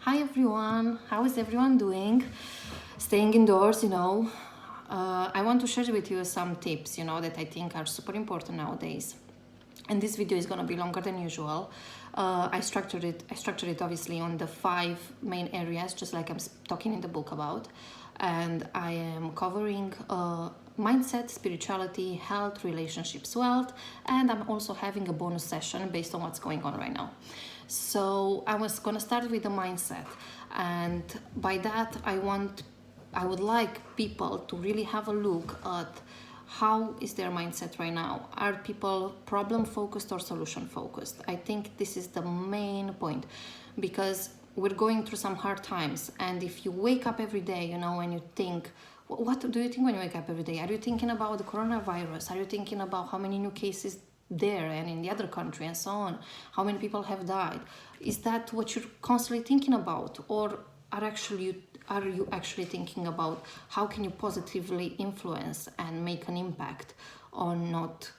Hi everyone, how is everyone doing? Staying indoors, I want to share with you some tips, that I think are super important nowadays. And this video is going to be longer than usual. I structured it obviously on the 5 main areas, just like I'm talking in the book about. And I am covering mindset, spirituality, health, relationships, wealth, and I'm also having a bonus session based on what's going on right now. So I was gonna start with the mindset, and by that I would like people to really have a look at how is their mindset right now. Are people problem focused or solution focused? I think this is the main point, because we're going through some hard times, and if you wake up every day, and you think, what do you think when you wake up every day? Are you thinking about the coronavirus? Are you thinking about how many new cases there and in the other country and so on? How many people have died? Is that what you're constantly thinking about? Or are you actually thinking about how can you positively influence and make an impact on not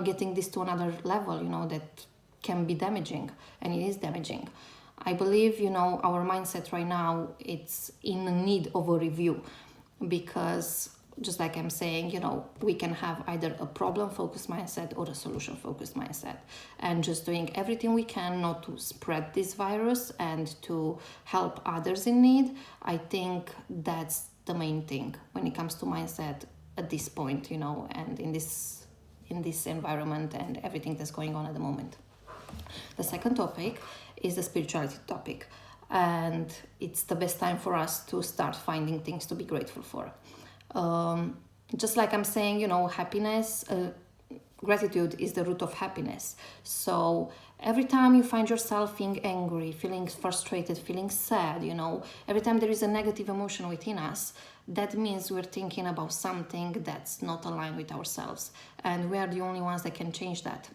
getting this to another level, that can be damaging, and it is damaging. I believe, our mindset right now, it's in need of a review, because just like I'm saying, we can have either a problem-focused mindset or a solution-focused mindset, and just doing everything we can not to spread this virus and to help others in need. I think that's the main thing when it comes to mindset at this point, and in this environment and everything that's going on at the moment. The second topic is the spirituality topic, and it's the best time for us to start finding things to be grateful for. Just like I'm saying, happiness, gratitude is the root of happiness. So every time you find yourself feeling angry, feeling frustrated, feeling sad, every time there is a negative emotion within us, that means we're thinking about something that's not aligned with ourselves, and we are the only ones that can change that.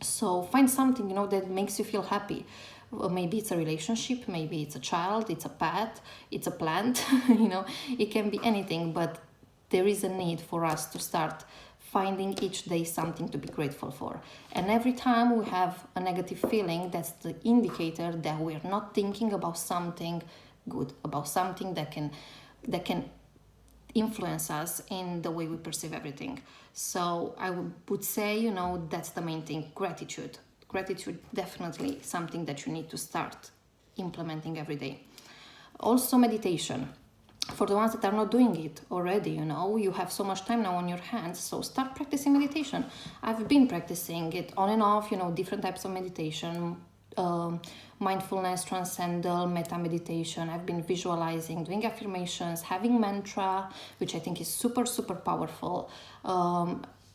So find something, that makes you feel happy. Maybe it's a relationship, maybe it's a child, it's a pet, it's a plant, it can be anything, but there is a need for us to start finding each day something to be grateful for. And every time we have a negative feeling, that's the indicator that we're not thinking about something good, about something that can influence us in the way we perceive everything. So I would say, that's the main thing. Gratitude definitely something that you need to start implementing every day. Also meditation. For the ones that are not doing it already, you have so much time now on your hands, so start practicing meditation. I've been practicing it on and off, different types of meditation, mindfulness, transcendental, metta meditation. I've been visualizing, doing affirmations, having mantra, which I think is super, super powerful.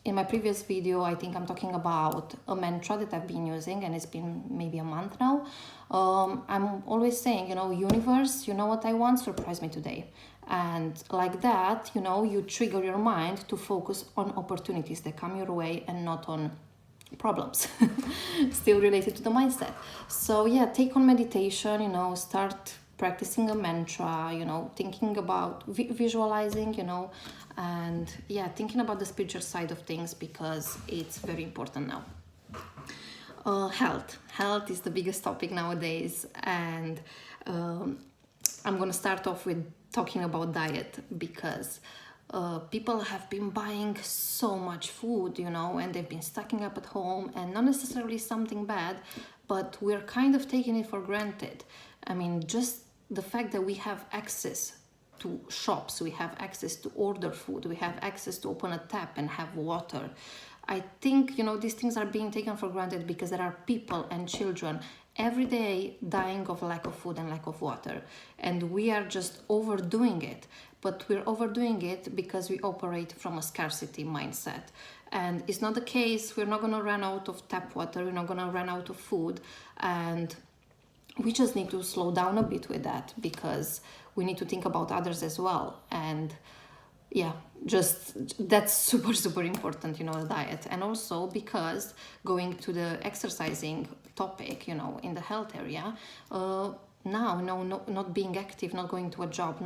In my previous video, I think I'm talking about a mantra that I've been using, and it's been maybe a month now. I'm always saying, universe, you know what I want, surprise me today. And like that, you trigger your mind to focus on opportunities that come your way and not on problems, still related to the mindset. So yeah, take on meditation, start practicing a mantra, thinking about visualizing, and yeah, thinking about the spiritual side of things, because it's very important now. Health is the biggest topic nowadays, and I'm gonna start off with talking about diet, because people have been buying so much food, and they've been stocking up at home, and not necessarily something bad, but we're kind of taking it for granted. I mean, just the fact that we have access to shops, we have access to order food, we have access to open a tap and have water. I think, these things are being taken for granted because there are people and children every day dying of lack of food and lack of water. And we are just overdoing it. But we're overdoing it because we operate from a scarcity mindset. And it's not the case. We're not going to run out of tap water. We're not going to run out of food. And we just need to slow down a bit with that, because we need to think about others as well. And yeah, just that's super, super important, the diet. And also because going to the exercising topic, in the health area, not being active, not going to a job,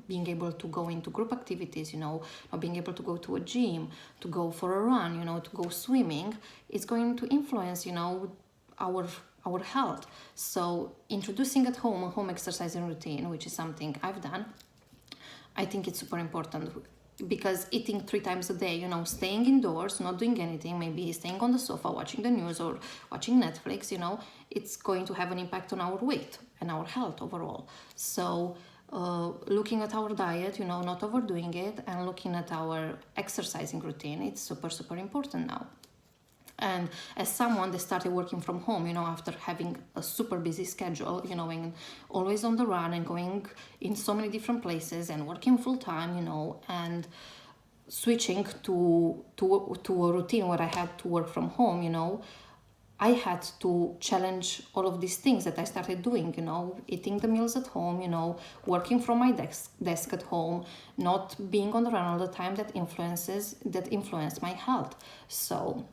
being able to go into group activities, not being able to go to a gym, to go for a run, to go swimming, it's going to influence, our our health. So introducing at home a home exercising routine, which is something I've done, I think it's super important, because eating 3 times a day, you know, staying indoors, not doing anything, maybe staying on the sofa, watching the news or watching Netflix, you know, it's going to have an impact on our weight and our health overall. So looking at our diet, you know, not overdoing it, and looking at our exercising routine, it's super, super important now. And as someone that started working from home, you know, after having a super busy schedule, you know, and always on the run and going in so many different places and working full time, you know, and switching to a routine where I had to work from home, you know, I had to challenge all of these things that I started doing, you know, eating the meals at home, you know, working from my desk at home, not being on the run all the time, that influenced my health. So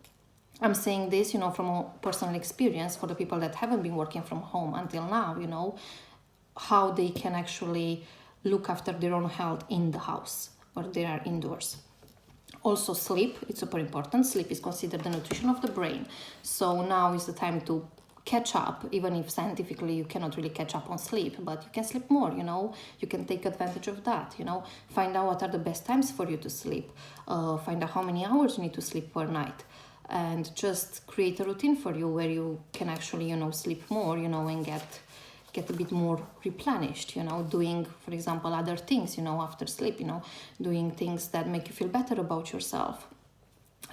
I'm saying this, you know, from a personal experience for the people that haven't been working from home until now, you know, how they can actually look after their own health in the house or they are indoors. Also sleep, it's super important. Sleep is considered the nutrition of the brain. So now is the time to catch up, even if scientifically you cannot really catch up on sleep, but you can sleep more, you know, you can take advantage of that, you know, find out what are the best times for you to sleep, find out how many hours you need to sleep per night, and just create a routine for you where you can actually, you know, sleep more, you know, and get a bit more replenished, you know, doing, for example, other things, you know, after sleep, you know, doing things that make you feel better about yourself,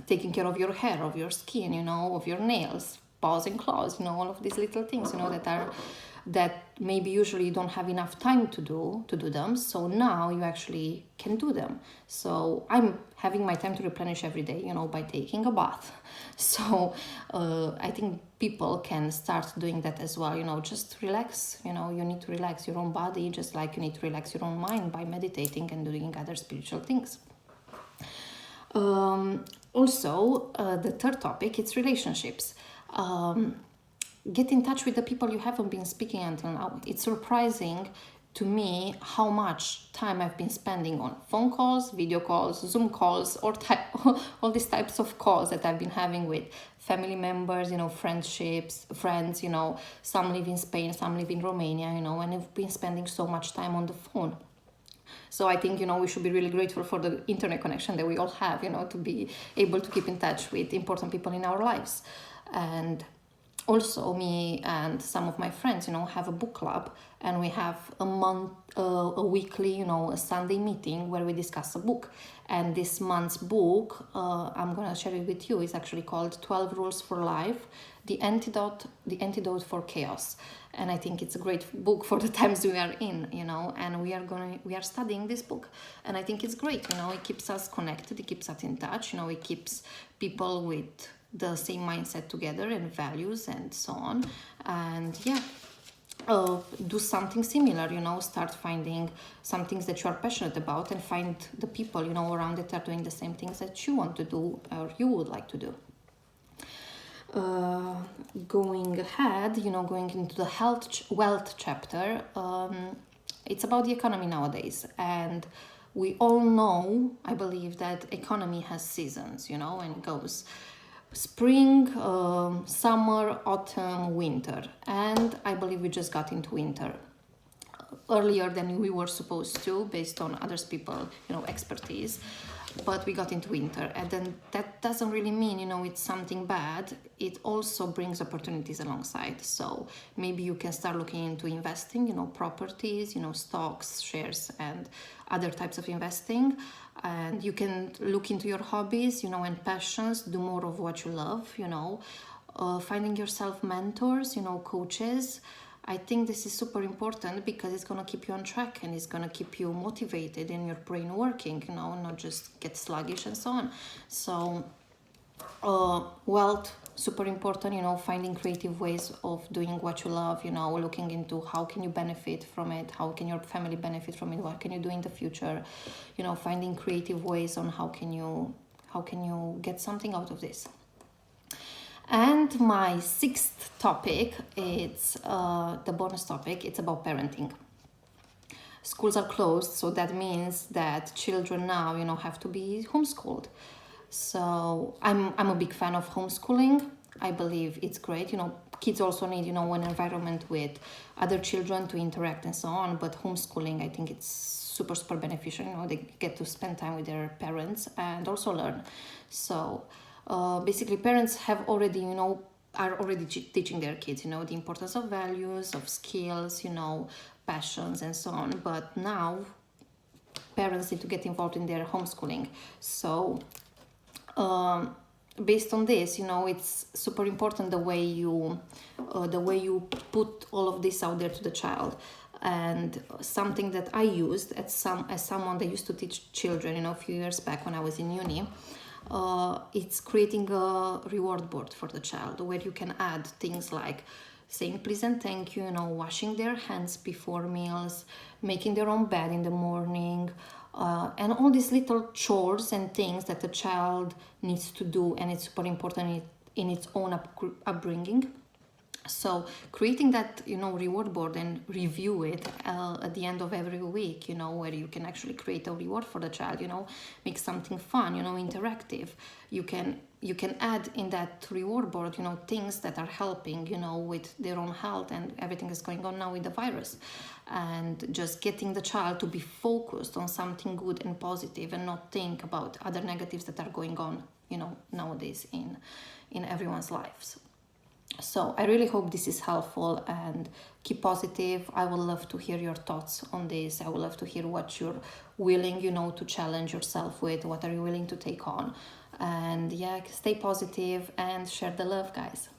taking care of your hair, of your skin, you know, of your nails, paws and claws, you know, all of these little things, you know, that maybe usually you don't have enough time to do them. So now you actually can do them. So I'm having my time to replenish every day, you know, by taking a bath. So I think people can start doing that as well, you know, just relax, you know, you need to relax your own body, just like you need to relax your own mind by meditating and doing other spiritual things. Also, the third topic, it's relationships. Get in touch with the people you haven't been speaking until now. It's surprising to me how much time I've been spending on phone calls, video calls, Zoom calls, or all these types of calls that I've been having with family members, you know, friends, you know, some live in Spain, some live in Romania, you know, and I've been spending so much time on the phone. So I think, you know, we should be really grateful for the internet connection that we all have, you know, to be able to keep in touch with important people in our lives. And also me and some of my friends, you know, have a book club, and we have a weekly, you know, a Sunday meeting where we discuss a book. And this month's book, I'm gonna share it with you, is actually called 12 Rules for Life, the antidote for chaos. And I think it's a great book for the times we are in, you know, and we are studying this book, and I think it's great, you know, it keeps us connected, it keeps us in touch, you know, it keeps people with the same mindset together and values and so on. And yeah, do something similar, you know, start finding some things that you are passionate about, and find the people, you know, around that are doing the same things that you want to do or you would like to do. Going ahead, you know, going into the wealth chapter, it's about the economy nowadays, and we all know, I believe, that economy has seasons, you know, and it goes spring, summer, autumn, winter, and I believe we just got into winter earlier than we were supposed to, based on others people, you know, expertise. But we got into winter, and then that doesn't really mean, you know, it's something bad. It also brings opportunities alongside. So maybe you can start looking into investing, you know, properties, you know, stocks, shares, and other types of investing. And you can look into your hobbies, you know, and passions, do more of what you love, you know, finding yourself mentors, you know, coaches. I think this is super important because it's going to keep you on track, and it's going to keep you motivated and your brain working, you know, not just get sluggish and so on. So wealth, super important, you know, finding creative ways of doing what you love, you know, looking into how can you benefit from it, how can your family benefit from it, what can you do in the future, you know, finding creative ways on how can you get something out of this. And my sixth topic, it's the bonus topic, it's about parenting. Schools are closed, so that means that children now, you know, have to be homeschooled. So I'm a big fan of homeschooling. I believe it's great, you know, kids also need, you know, an environment with other children to interact and so on. But homeschooling, I think it's super beneficial. You know, they get to spend time with their parents and also learn. So basically, parents have already, you know, are already teaching their kids, you know, the importance of values, of skills, you know, passions and so on. But now parents need to get involved in their homeschooling. So based on this, you know, it's super important the way you put all of this out there to the child. And something that I used as someone that used to teach children, you know, a few years back when I was in uni, it's creating a reward board for the child where you can add things like saying please and thank you, you know, washing their hands before meals, making their own bed in the morning, and all these little chores and things that the child needs to do, and it's super important in its own upbringing. So creating that, you know, reward board and review it at the end of every week, you know, where you can actually create a reward for the child, you know, make something fun, you know, interactive. You can add in that reward board, you know, things that are helping, you know, with their own health and everything that's going on now with the virus, and just getting the child to be focused on something good and positive and not think about other negatives that are going on, you know, nowadays in everyone's lives. So I really hope this is helpful, and keep positive. I would love to hear your thoughts on this. I would love to hear what you're willing, you know, to challenge yourself with. What are you willing to take on? And yeah, stay positive and share the love, guys.